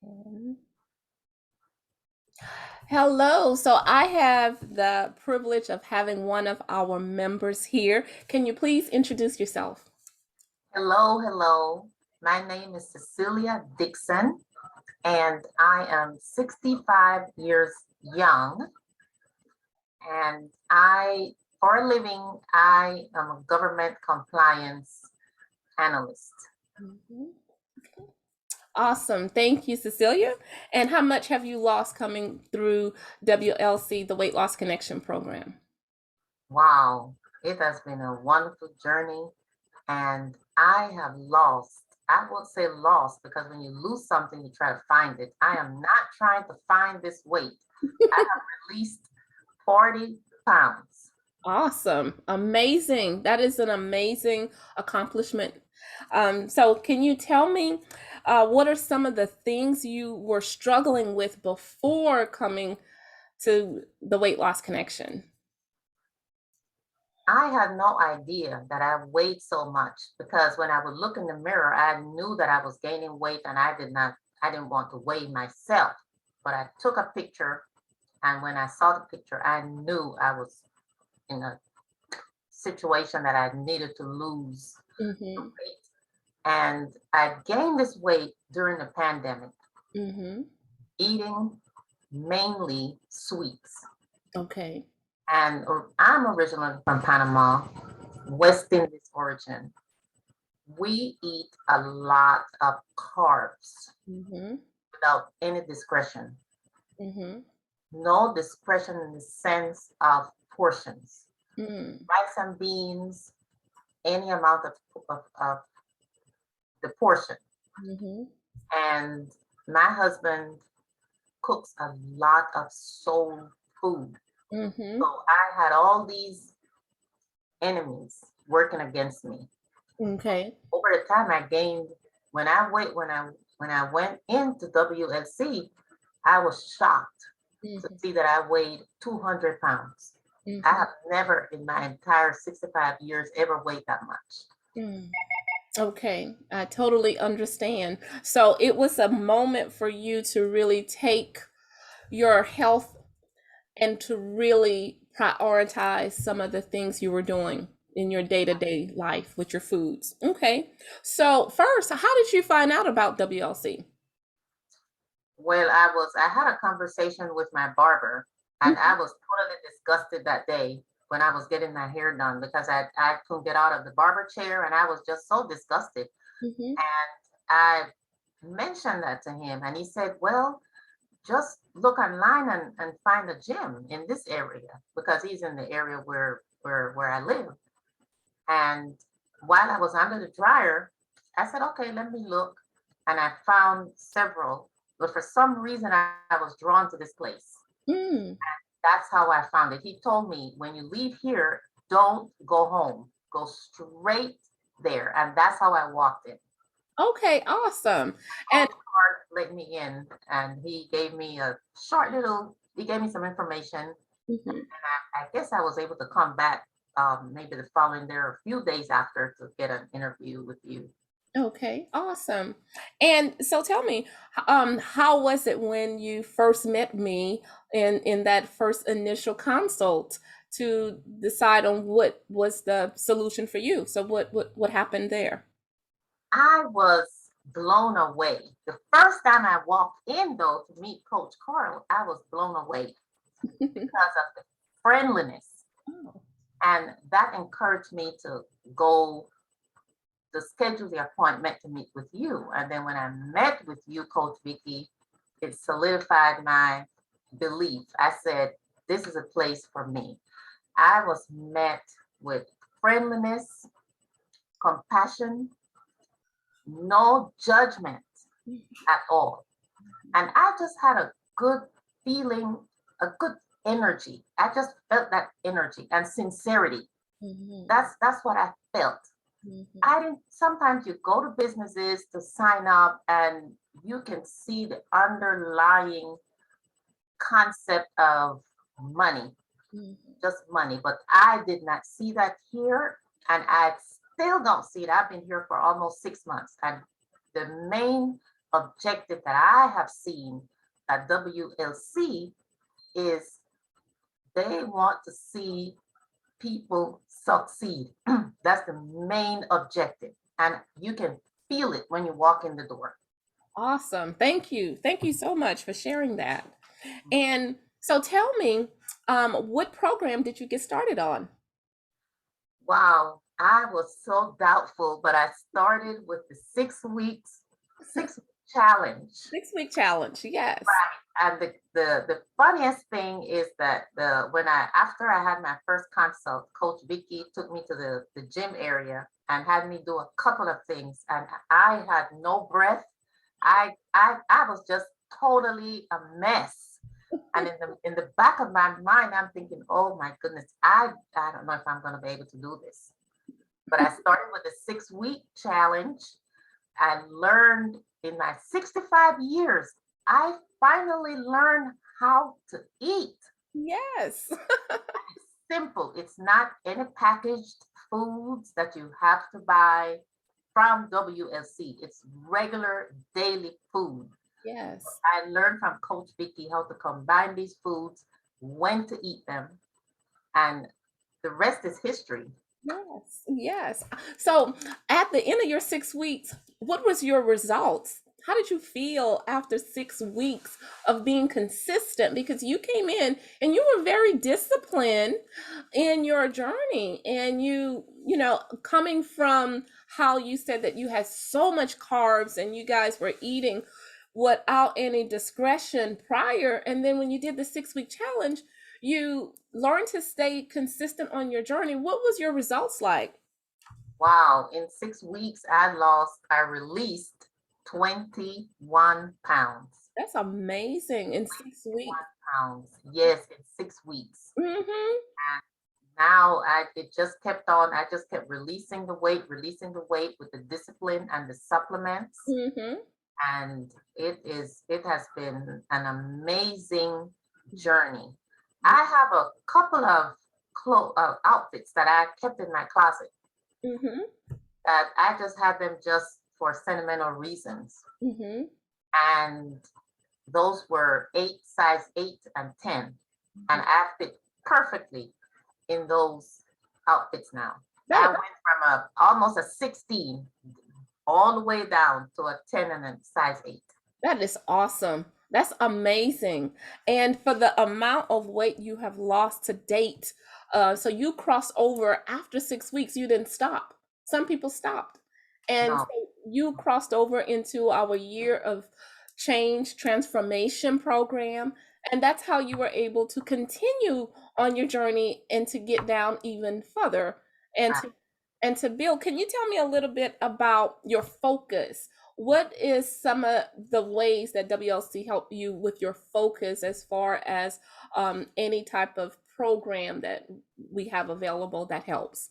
Um, Hello. So I have the privilege of having one of our members here. Can you please introduce yourself? Hello, hello. My name is Cecilia Dixon, and I am 65 years young. And for a living, I am a government compliance analyst. Mhm. Awesome. Thank you, Cecilia. And how much have you lost coming through WLC, the Weight Loss Connection program? Wow, it has been a wonderful journey, and I have lost. I won't say lost because when you lose something, you try to find it. I am not trying to find this weight. I have released 40 pounds. Awesome. Amazing. That is an amazing accomplishment. So, can you tell me what are some of the things you were struggling with before coming to the weight loss connection? I had no idea that I weighed so much because when I would look in the mirror, I knew that I was gaining weight and I didn't want to weigh myself. But I took a picture, and when I saw the picture, I knew I was in a situation that I needed to lose the Mm-hmm. weight. And I gained this weight during the pandemic, Mm-hmm. eating mainly sweets. Okay. And I'm originally from Panama, West Indies origin. We eat a lot of carbs Mm-hmm. without any discretion. Mm-hmm. No discretion in the sense of portions. Mm. Rice and beans, any amount of the portion. Mm-hmm. And my husband cooks a lot of soul food. Mm-hmm. So I had all these enemies working against me. Okay. Over the time I gained when I went into WLC, I was shocked to Mm-hmm. see that I weighed 200 pounds. I Mm-hmm. have never in my entire 65 years ever weighed that much. Mm. Okay, I totally understand. So it was a moment for you to really take your health and to really prioritize some of the things you were doing in your day-to-day life with your foods. Okay. So first, how did you find out about WLC? Well, I had a conversation with my barber, and I was totally disgusted that day when I was getting my hair done because I couldn't get out of the barber chair and I was just so disgusted. Mm-hmm. And I mentioned that to him, and he said, well, just look online and find a gym in this area because he's in the area where I live. And while I was under the dryer, I said, okay, let me look. And I found several, but for some reason I was drawn to this place. Mm. That's how I found it. He told me, when you leave here, don't go home, go straight there. And that's how I walked in. Okay, awesome. And Coach Clark let me in, and he gave me he gave me some information. mhm. I guess I was able to come back maybe the following day or a few days after to get an interview with you. Okay, awesome. And so tell me, how was it when you first met me in that first initial consult to decide on what was the solution for you? So what happened there? I was blown away. The first time I walked in, though, to meet Coach Carl, I was blown away because of the friendliness. Oh. And that encouraged me to go to schedule the appointment to meet with you. And then when I met with you, Coach Vicky, it solidified my belief. I said, this is a place for me. I was met with friendliness, compassion, no judgment at all. And I just had a good feeling, a good energy. I just felt that energy and sincerity. Mhm, That's what I felt. mhm, I didn't Sometimes you go to businesses to sign up and you can see the underlying concept of money, mhm, just money. But I did not see that here, and I still don't see it. I've been here for almost 6 months, and the main objective that I have seen at WLC is they want to see people succeed. That's the main objective. And you can feel it when you walk in the door. Awesome. Thank you. Thank you so much for sharing that. And so tell me, what program did you get started on? Wow, I was so doubtful, but I started with the 6 weeks, 6 week challenge. 6 week challenge. Yes. And the funniest thing is that the when I after I had my first consult, Coach Vicky took me to the gym area and had me do a couple of things, and I had no breath. I was just totally a mess. And in the back of my mind, I'm thinking, oh my goodness, I don't know if I'm going to be able to do this. But I started with a 6 week challenge and learned in my 65 years, I finally learned how to eat. Yes. Simple. It's not any packaged foods that you have to buy from WLC. It's regular daily food. Yes. I learned from Coach Vicky how to combine these foods, when to eat them, and the rest is history. Yes. Yes. So at the end of your 6 weeks, what was your results? How did you feel after 6 weeks of being consistent? Because you came in and you were very disciplined in your journey, and coming from how you said that you had so much carbs and you guys were eating without any discretion prior, and then when you did the 6 week challenge, you learned to stay consistent on your journey. What was your results like? Wow, in 6 weeks, I released 21 pounds. That's amazing in 6 weeks. 1 pounds. Yes, in 6 weeks. Mm-hmm. And now it just kept on. I just kept releasing the weight with the discipline and the supplements. Mm-hmm. And it has been an amazing journey. I have a couple of outfits that I kept in my closet Mm-hmm. that I just had them just for sentimental reasons. Mm-hmm. And those were size 8 and 10. And I fit perfectly in those outfits now. I That went from almost a 16 all the way down to a 10 and a size 8. that is awesome. That's amazing. And for the amount of weight you have lost to date, so you crossed over after 6 weeks, you didn't stop. Some people stopped. And No, so you crossed over into our year of change transformation program. And that's how you were able to continue on your journey and to get down even further and right. to build. Can you tell me a little bit about your focus? What is some of the ways that WLC help you with your focus as far as any type of program that we have available that helps?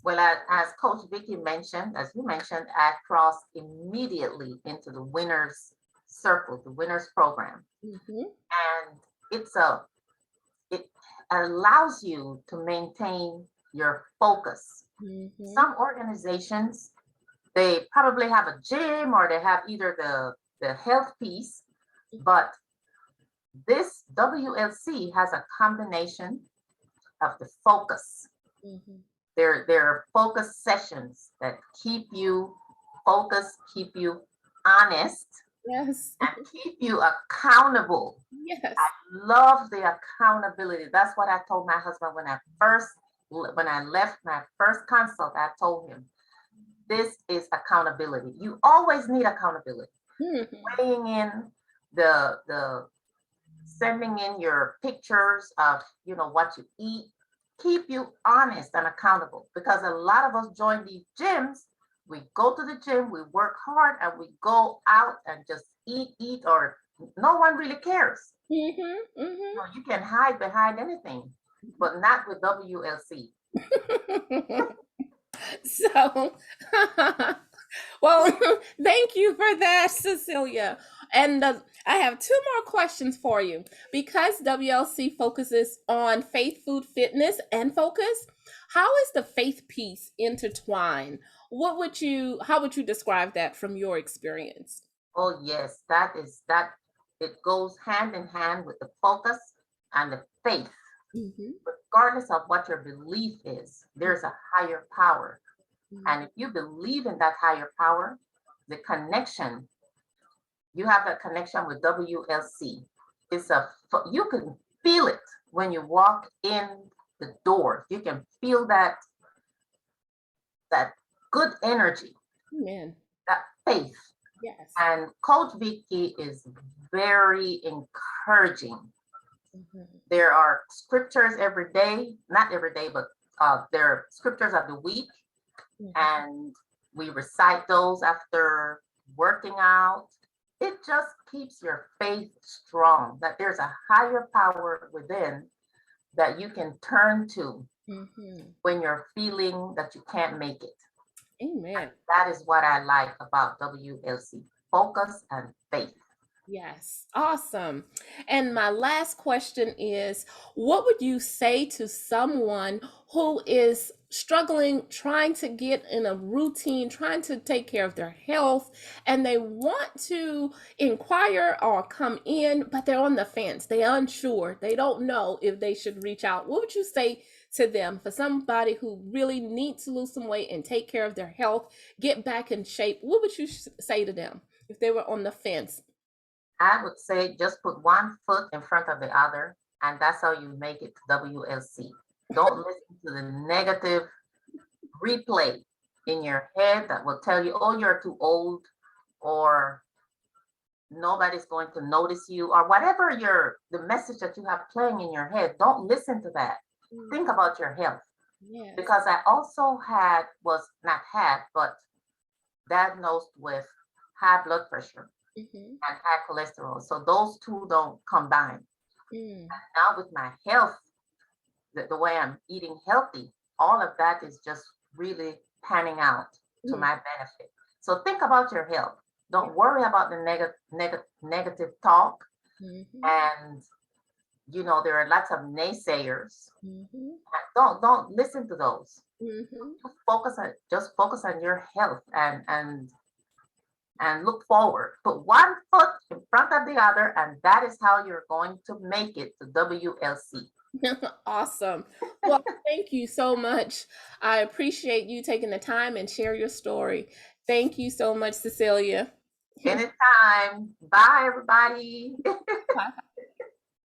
Well, as Coach Vicky mentioned, as you mentioned, I crossed immediately into the winners circle, the winners program. Mm-hmm. And it's a it allows you to maintain your focus. Mm-hmm. Some organizations, they probably have a gym or they have either the health piece, but this WLC has a combination of the focus. Mm-hmm. There are focus sessions that keep you focused, keep you honest, Yes. and keep you accountable. Yes. Love the accountability. That's what I told my husband when I left my first consult. I told him this is accountability. You always need accountability. Mm-hmm. Weighing in the sending in your pictures of what you eat, keep you honest and accountable, because a lot of us join these gyms. We go to the gym, we work hard, and we go out and just eat, or no one really cares. Mm-hmm. Mm-hmm. You can hide behind anything, but not with WLC. So, well, thank you for that, Cecilia. And I have two more questions for you. Because WLC focuses on faith, food, fitness, and focus, how is the faith piece intertwined? How would you describe that from your experience? Oh, yes, that is that. It goes hand in hand with the focus and the faith. Mm-hmm. Regardless of what your belief is, there's a higher power. Mm-hmm. And if you believe in that higher power, the connection, you have that connection with WLC. It's a, you can feel it when you walk in the door. You can feel that good energy, Amen. that faith. Yes. And Coach Vicky is very encouraging. Mm-hmm. There are scriptures every day, not every day, but there are scriptures of the week, Mm-hmm. and we recite those after working out. It just keeps your faith strong that there's a higher power within that you can turn to Mm-hmm. when you're feeling that you can't make it. And Amen. that is what I like about WLC, focus and faith. Yes, awesome. And my last question is, what would you say to someone who is struggling, trying to get in a routine, trying to take care of their health, and they want to inquire or come in, but they're on the fence, they're unsure, they don't know if they should reach out? What would you say to them for somebody who really needs to lose some weight and take care of their health, get back in shape? What would you say to them if they were on the fence? I would say just put one foot in front of the other, and that's how you make it to WLC. Don't listen to the negative replay in your head that will tell you, oh, you're too old, or nobody's going to notice you, or whatever the message that you have playing in your head. Don't listen to that. Mm, Think about your health. yes. Because I also was not had, but diagnosed with high blood pressure Mhm. and high cholesterol. So those two don't combine. Mm, Now with my health, the way I'm eating healthy, all of that is just really panning out to mm, my benefit. So think about your health. yeah. Don't worry about the negative talk. Mhm. And there are lots of naysayers. Mhm. Don't listen to those. Mhm. Just focus on your health and look forward. Put one foot in front of the other, and that is how you're going to make it to WLC. Awesome. Well, thank you so much. I appreciate you taking the time and share your story. Thank you so much, Cecilia. Anytime. Bye, everybody. Bye.